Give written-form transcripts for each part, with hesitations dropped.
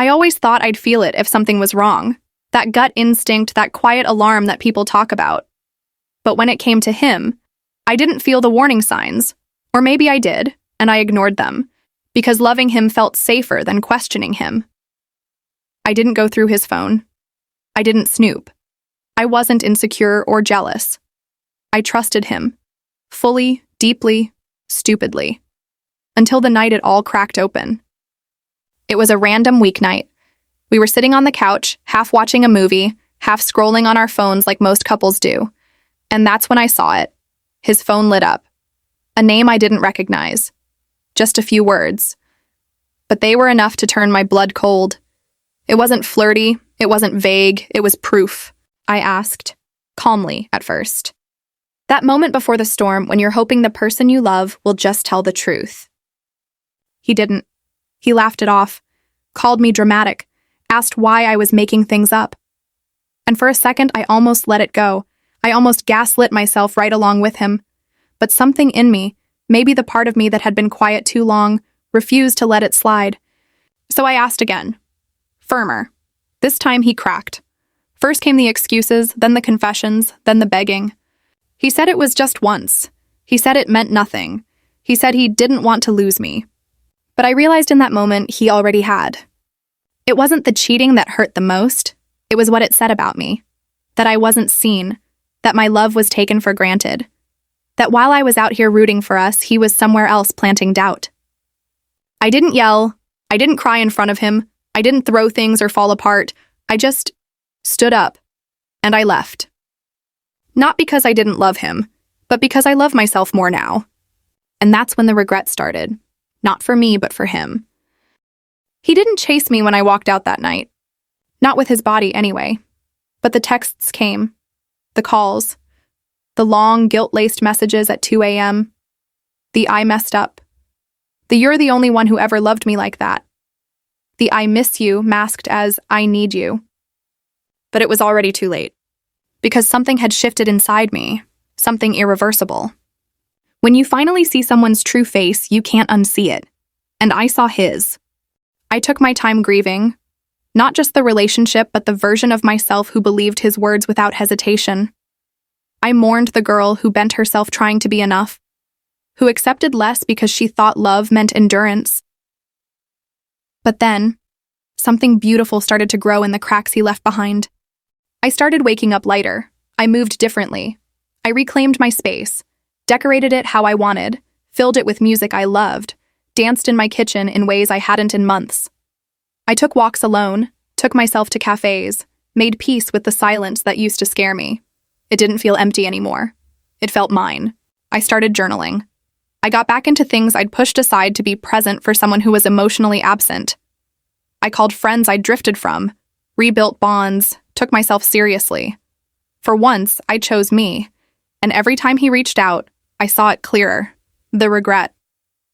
I always thought I'd feel it if something was wrong. That gut instinct, that quiet alarm that people talk about. But when it came to him, I didn't feel the warning signs. Or maybe I did, and I ignored them, because loving him felt safer than questioning him. I didn't go through his phone. I didn't snoop. I wasn't insecure or jealous. I trusted him. Fully, deeply, stupidly. Until the night it all cracked open. It was a random weeknight. We were sitting on the couch, half watching a movie, half scrolling on our phones like most couples do. And that's when I saw it. His phone lit up. A name I didn't recognize. Just a few words. But they were enough to turn my blood cold. It wasn't flirty, it wasn't vague, it was proof. I asked, calmly at first. That moment before the storm when you're hoping the person you love will just tell the truth. He didn't. He laughed it off, called me dramatic, asked why I was making things up. And for a second, I almost let it go. I almost gaslit myself right along with him. But something in me, maybe the part of me that had been quiet too long, refused to let it slide. So I asked again. Firmer. This time he cracked. First came the excuses, then the confessions, then the begging. He said it was just once. He said it meant nothing. He said he didn't want to lose me. But I realized in that moment he already had. It wasn't the cheating that hurt the most. It was what it said about me. That I wasn't seen. That my love was taken for granted. That while I was out here rooting for us, he was somewhere else planting doubt. I didn't yell. I didn't cry in front of him. I didn't throw things or fall apart. I just stood up. And I left. Not because I didn't love him, but because I love myself more now. And that's when the regret started. Not for me, but for him. He didn't chase me when I walked out that night. Not with his body, anyway. But the texts came. The calls. The long, guilt-laced messages at 2 a.m. The I messed up. The you're the only one who ever loved me like that. The I miss you masked as I need you. But it was already too late. Because something had shifted inside me. Something irreversible. When you finally see someone's true face, you can't unsee it. And I saw his. I took my time grieving. Not just the relationship, but the version of myself who believed his words without hesitation. I mourned the girl who bent herself trying to be enough. Who accepted less because she thought love meant endurance. But then, something beautiful started to grow in the cracks he left behind. I started waking up lighter. I moved differently. I reclaimed my space. Decorated it how I wanted, filled it with music I loved, danced in my kitchen in ways I hadn't in months. I took walks alone, took myself to cafes, made peace with the silence that used to scare me. It didn't feel empty anymore. It felt mine. I started journaling. I got back into things I'd pushed aside to be present for someone who was emotionally absent. I called friends I'd drifted from, rebuilt bonds, took myself seriously. For once, I chose me, and every time he reached out, I saw it clearer. The regret.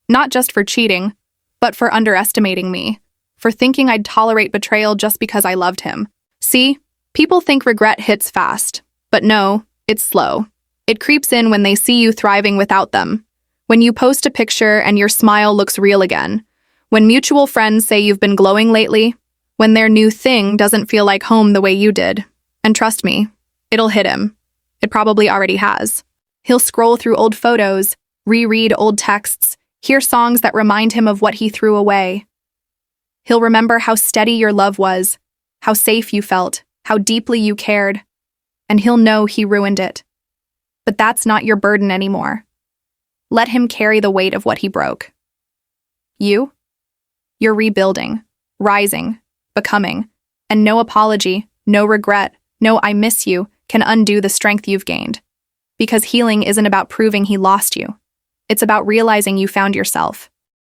Not just for cheating, but for underestimating me. For thinking I'd tolerate betrayal just because I loved him. See, people think regret hits fast. But no, it's slow. It creeps in when they see you thriving without them. When you post a picture and your smile looks real again. When mutual friends say you've been glowing lately. When their new thing doesn't feel like home the way you did. And trust me, it'll hit him. It probably already has. He'll scroll through old photos, reread old texts, hear songs that remind him of what he threw away. He'll remember how steady your love was, how safe you felt, how deeply you cared. And he'll know he ruined it. But that's not your burden anymore. Let him carry the weight of what he broke. You? You're rebuilding, rising, becoming, and no apology, no regret, no I miss you can undo the strength you've gained. Because healing isn't about proving he lost you. It's about realizing you found yourself.